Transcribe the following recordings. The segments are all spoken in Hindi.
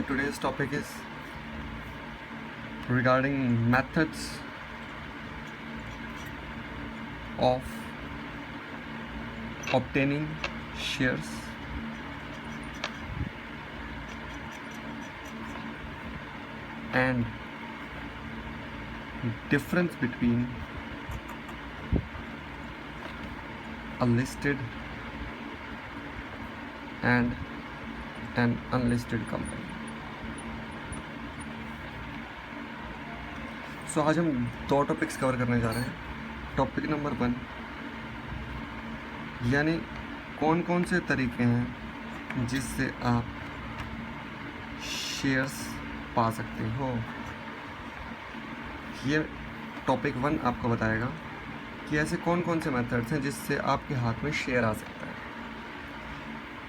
today's topic is regarding methods of obtaining shares and difference between a listed and an unlisted company. सो आज हम दो टॉपिक्स कवर करने जा रहे हैं। टॉपिक नंबर 1 यानी कौन कौन से तरीके हैं जिससे आप शेयर्स पा सकते हो। ये टॉपिक 1 आपको बताएगा कि ऐसे कौन कौन से मेथड्स हैं जिससे आपके हाथ में शेयर आ सकता है।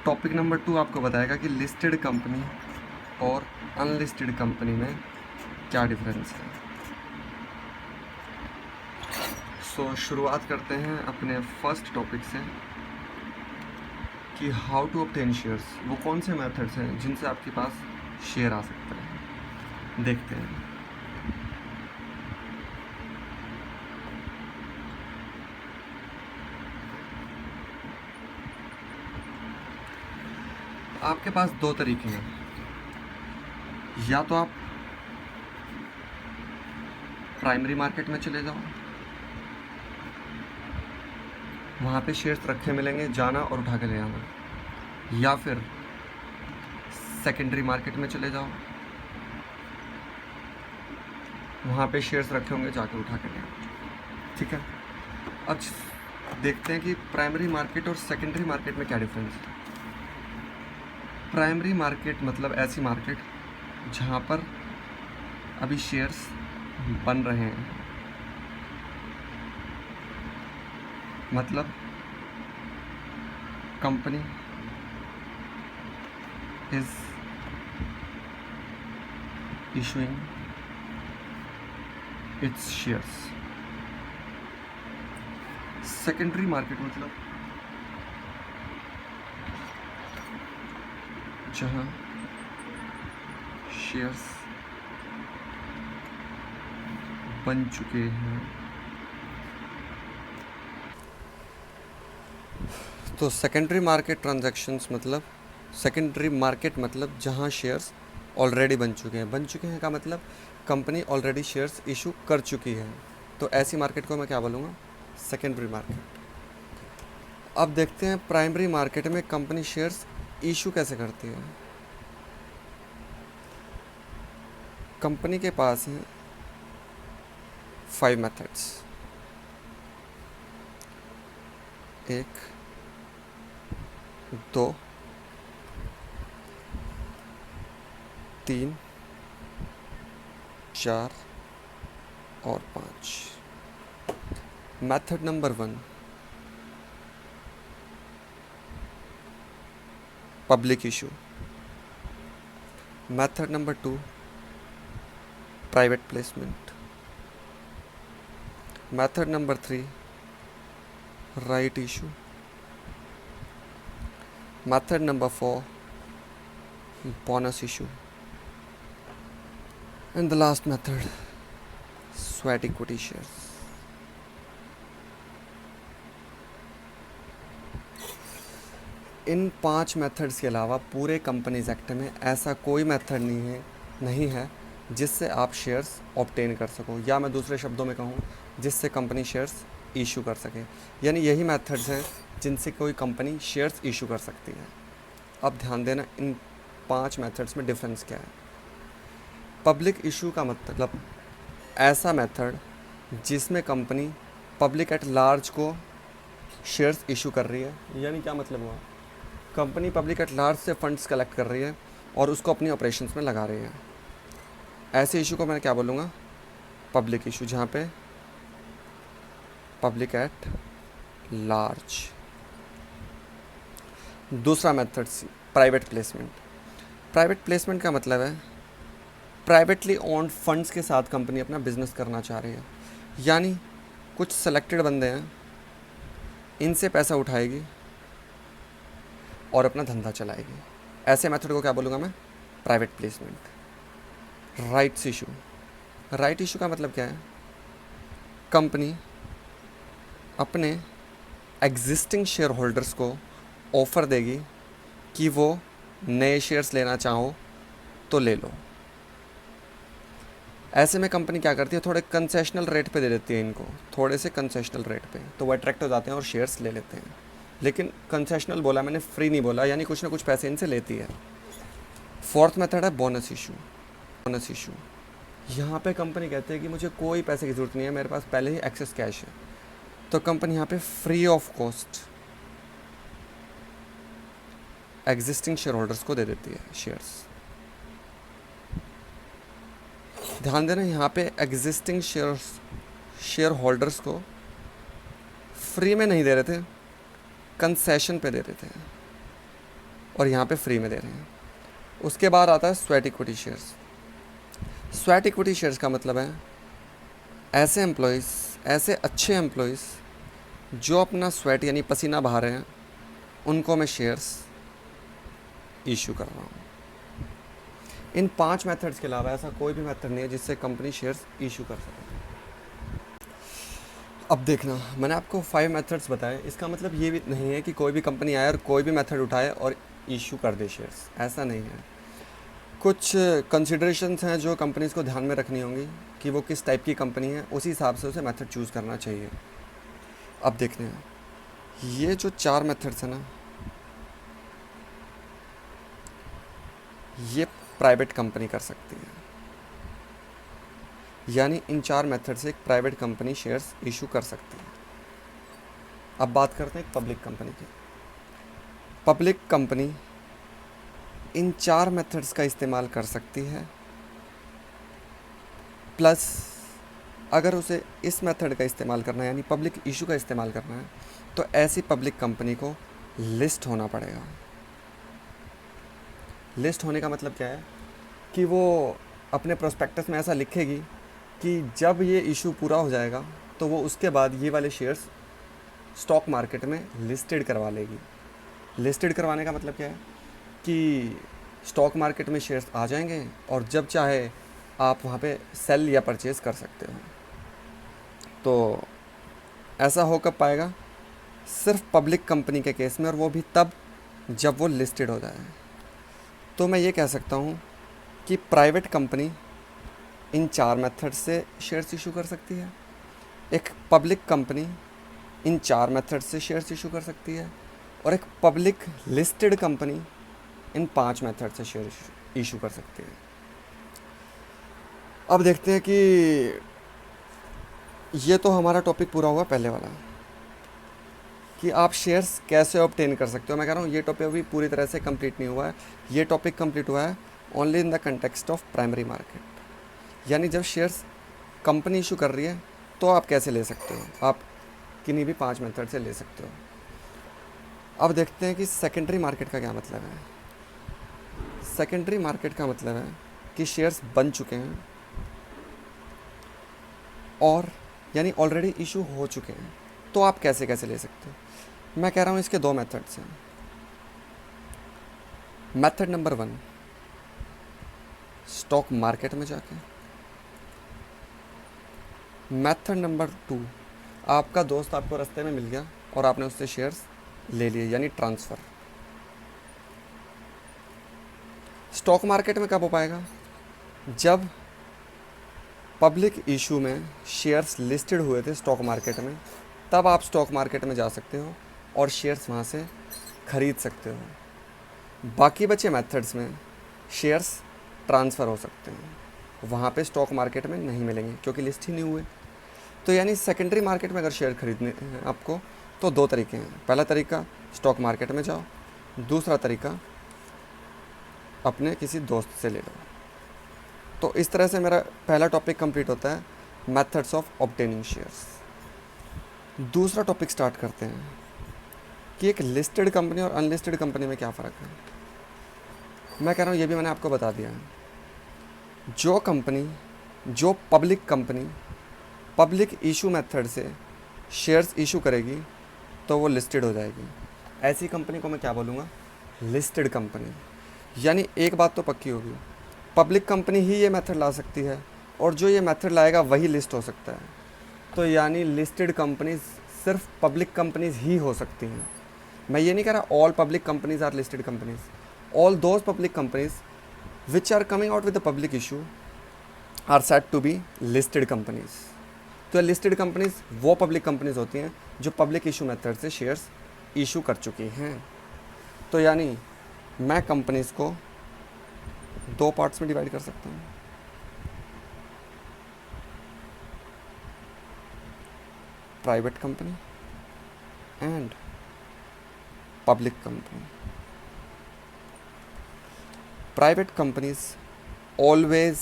टॉपिक नंबर 2 आपको बताएगा कि लिस्टेड कंपनी और अनलिस्टेड कंपनी में क्या डिफरेंस है। सो शुरुआत करते हैं अपने फर्स्ट टॉपिक से कि हाउ टू ऑब्टेन शेयर्स। वो कौन से मेथड्स हैं जिनसे आपके पास शेयर आ सकता है, देखते हैं। आपके पास दो तरीके हैं। या तो आप प्राइमरी मार्केट में चले जाओ, वहाँ पे शेयर्स रखे मिलेंगे, जाना और उठा के ले आना। या फिर सेकेंडरी मार्केट में चले जाओ, वहाँ पे शेयर्स रखे होंगे, जाके उठा के ले आना। ठीक है, अब देखते हैं कि प्राइमरी मार्केट और सेकेंडरी मार्केट में क्या डिफरेंस है। प्राइमरी मार्केट मतलब ऐसी मार्केट जहाँ पर अभी शेयर्स बन रहे हैं, मतलब company is issuing it's shares. Secondary market मतलब जहाँ शेयर्स बन चुके हैं। तो सेकेंडरी मार्केट ट्रांजैक्शंस मतलब सेकेंडरी मार्केट मतलब जहाँ शेयर्स ऑलरेडी बन चुके हैं। बन चुके हैं का मतलब कंपनी ऑलरेडी शेयर्स इशू कर चुकी है। तो ऐसी मार्केट को मैं क्या बोलूँगा, सेकेंडरी मार्केट। अब देखते हैं प्राइमरी मार्केट में कंपनी शेयर्स इशू कैसे करती है। कंपनी के पास हैं 5 मेथड्स। 1 2 3 4 और 5। Method number 1 public issue. Method number 2 private placement. Method number 3 right issue. Method number 4 bonus issue, and the last method sweat equity shares. In 5 methods के अलावा पूरे कंपनीज एक्ट में ऐसा कोई मेथड नहीं है जिससे आप शेयर्स ऑब्टेन कर सको, या मैं दूसरे शब्दों में कहूँ जिससे कंपनी शेयर्स इशू कर सके। यानी यही मेथड्स हैं जिनसे कोई कंपनी शेयर्स इशू कर सकती है। अब ध्यान देना, इन 5 मेथड्स में डिफरेंस क्या है। पब्लिक इशू का मतलब ऐसा मेथड जिसमें कंपनी पब्लिक एट लार्ज को शेयर्स इशू कर रही है। यानी क्या मतलब हुआ, कंपनी पब्लिक एट लार्ज से फंड्स कलेक्ट कर रही है और उसको अपनी ऑपरेशंस में लगा रही है। ऐसे इशू को मैं क्या बोलूँगा, पब्लिक इशू, जहाँ पे पब्लिक एट लार्ज। दूसरा method private placement. Private placement का मतलब है प्राइवेटली ओन्ड फंड्स के साथ कंपनी अपना बिजनेस करना चाह रही है। यानी कुछ सेलेक्टेड बंदे हैं, इनसे पैसा उठाएगी और अपना धंधा चलाएगी। ऐसे मेथड को क्या बोलूँगा मैं, private placement. Rights issue, right issue का मतलब क्या है? कंपनी अपने एग्जिस्टिंग शेयर होल्डर्स को ऑफ़र देगी कि वो नए शेयर्स लेना चाहो तो ले लो। ऐसे में कंपनी क्या करती है, थोड़े कंसेशनल रेट पे दे देती है इनको, थोड़े से कंसेशनल रेट पे, तो वो अट्रैक्ट हो जाते हैं और शेयर्स ले लेते हैं। लेकिन कंसेशनल बोला मैंने, फ्री नहीं बोला, यानी कुछ ना कुछ पैसे इनसे लेती है। फोर्थ मेथड है बोनस इशू। बोनस इशू, यहाँ पे कंपनी कहती है कि मुझे कोई पैसे की ज़रूरत नहीं है, मेरे पास पहले ही एक्सेस कैश है, तो कंपनी यहाँ पे free of cost existing share holders को दे देती है शेयर्स। ध्यान देना, यहाँ पे एग्जिस्टिंग शेयर होल्डर्स को फ्री में नहीं दे रहे थे, कंसेशन पे दे रहे थे, और यहाँ पे फ्री में दे रहे हैं। उसके बाद आता है sweat equity shares. Sweat equity shares का मतलब है ऐसे एम्प्लॉयज़, ऐसे अच्छे एम्प्लॉयज़ जो अपना स्वेट यानी पसीना बहा रहे हैं, उनको मैं शेयर्स इशू कर रहा हूँ। इन 5 मेथड्स के अलावा ऐसा कोई भी मेथड नहीं है जिससे कंपनी शेयर्स इशू कर सके। अब देखना, मैंने आपको 5 मेथड्स बताए, इसका मतलब ये भी नहीं है कि कोई भी कंपनी आए और कोई भी मेथड उठाए और इशू कर दे शेयर्स, ऐसा नहीं है। कुछ कंसिडरेशंस हैं जो कंपनीज़ को ध्यान में रखनी होंगी कि वो किस टाइप की कंपनी है, उसी हिसाब से उसे मेथड चूज़ करना चाहिए। अब देखते हैं, ये जो 4 मेथड्स हैं ना, ये प्राइवेट कंपनी कर सकती है, यानी इन 4 मेथड से एक प्राइवेट कंपनी शेयर्स इशू कर सकती है। अब बात करते हैं एक पब्लिक कंपनी की। पब्लिक कंपनी इन 4 मेथड्स का इस्तेमाल कर सकती है, प्लस अगर उसे इस मेथड का इस्तेमाल करना है यानी पब्लिक इशू का इस्तेमाल करना है, तो ऐसी पब्लिक कंपनी को लिस्ट होना पड़ेगा। लिस्ट होने का मतलब क्या है कि वो अपने प्रोस्पेक्टस में ऐसा लिखेगी कि जब ये इशू पूरा हो जाएगा तो वो उसके बाद ये वाले शेयर्स स्टॉक मार्केट में लिस्टेड करवा लेगी। लिस्टेड करवाने का मतलब क्या है कि स्टॉक मार्केट में शेयर्स आ जाएंगे और जब चाहे आप वहाँ पे सेल या परचेज़ कर सकते हो। तो ऐसा हो कब पाएगा? सिर्फ पब्लिक कंपनी के केस में, और वो भी तब जब वो लिस्टेड हो जाए। तो मैं ये कह सकता हूँ कि प्राइवेट कंपनी इन 4 मेथड से शेयर्स इशू कर सकती है, एक पब्लिक कंपनी इन 4 मेथड से शेयर्स इशू कर सकती है, और एक पब्लिक लिस्टेड कंपनी इन 5 मेथड से शेयर इशू कर सकती है। अब देखते हैं कि ये तो हमारा टॉपिक पूरा हुआ पहले वाला कि आप शेयर्स कैसे ऑब्टेन कर सकते हो। मैं कह रहा हूँ ये टॉपिक अभी पूरी तरह से कंप्लीट नहीं हुआ है, ये टॉपिक कंप्लीट हुआ है only in the context of primary market, यानी जब शेयर्स कंपनी इशू कर रही है तो आप कैसे ले सकते हो, आप किन्हीं भी 5 मेथड से ले सकते हो। अब देखते हैं कि सेकेंडरी मार्केट का क्या मतलब है। सेकेंडरी मार्केट का मतलब है कि शेयर्स बन चुके हैं और यानी ऑलरेडी इशू हो चुके हैं, तो आप कैसे कैसे ले सकते हो। मैं कह रहा हूँ इसके 2 मेथड्स हैं। मेथड नंबर 1, स्टॉक मार्केट में जाके। मेथड नंबर 2, आपका दोस्त आपको रास्ते में मिल गया और आपने उससे शेयर्स ले लिए, यानी ट्रांसफ़र। स्टॉक मार्केट में कब हो पाएगा? जब पब्लिक इशू में शेयर्स लिस्टेड हुए थे स्टॉक मार्केट में, तब आप स्टॉक मार्केट में जा सकते हो और शेयर्स वहाँ से ख़रीद सकते हो। बाकी बचे मेथड्स में शेयर्स ट्रांसफ़र हो सकते हैं, वहाँ पे स्टॉक मार्केट में नहीं मिलेंगे क्योंकि लिस्ट ही नहीं हुए। तो यानी सेकेंडरी मार्केट में अगर शेयर खरीदने हैं आपको तो 2 तरीके हैं। पहला तरीका स्टॉक मार्केट में जाओ, दूसरा तरीका अपने किसी दोस्त से ले लो। तो इस तरह से मेरा पहला टॉपिक कंप्लीट होता है, मेथड्स ऑफ ऑब्टेनिंग शेयर्स। दूसरा टॉपिक स्टार्ट करते हैं कि एक लिस्टेड कंपनी और अनलिस्टेड कंपनी में क्या फ़र्क है। मैं कह रहा हूँ ये भी मैंने आपको बता दिया है। जो public company public issue method से शेयर्स इशू करेगी तो वो लिस्टेड हो जाएगी। ऐसी कंपनी को मैं क्या बोलूँगा? Listed company. यानी एक बात तो पक्की होगी, पब्लिक कंपनी ही ये मेथड ला सकती है, और जो ये मेथड लाएगा वही लिस्ट हो सकता है। तो यानी लिस्टेड कंपनीज सिर्फ पब्लिक कंपनीज ही हो सकती हैं। मैं ये नहीं कह रहा all public companies are listed companies, all those public companies which are coming out with the public issue are set to be listed companies. तो लिस्टेड कंपनीज वो पब्लिक कंपनीज होती हैं जो पब्लिक इशू मेथड से शेयर्स इशू कर चुकी हैं। तो यानी मैं कंपनीज को दो पार्ट्स में डिवाइड कर सकता हूँ, private company and public company. Private companies always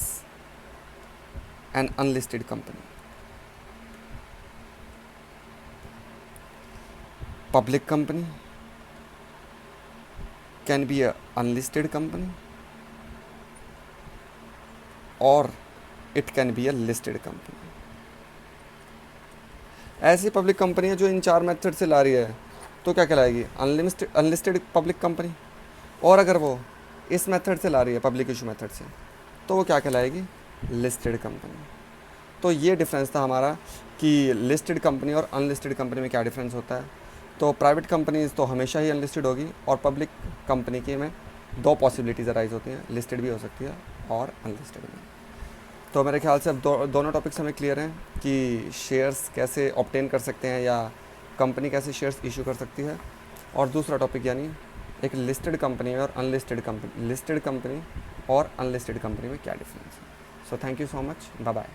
an unlisted company, public company can be a unlisted company और it can be a listed company. ऐसी पब्लिक कंपनी है जो इन चार मेथड से ला रही है तो क्या कहलाएगी, अनलिस्टेड पब्लिक कंपनी। और अगर वो इस मेथड से ला रही है पब्लिक इशू मेथड से तो वो क्या कहलाएगी, लिस्टेड कंपनी। तो ये डिफरेंस था हमारा कि लिस्टेड कंपनी और अनलिस्टेड कंपनी में क्या डिफरेंस होता है। तो प्राइवेट कंपनीज तो हमेशा ही अनलिस्टेड होगी, और पब्लिक कंपनी की में दो पॉसिबिलिटीज़ अराइज होती हैं, लिस्टेड भी हो सकती है और अनलिस्टेड भी। तो मेरे ख्याल से अब दोनों टॉपिक्स हमें क्लियर हैं कि शेयर्स कैसे ऑब्टेन कर सकते हैं या कंपनी कैसे शेयर्स इशू कर सकती है। और दूसरा टॉपिक यानी एक लिस्टेड कंपनी और अनलिस्टेड कंपनी, लिस्टेड कंपनी और अनलिस्टेड कंपनी में क्या डिफरेंस है। So thank you so much, bye bye.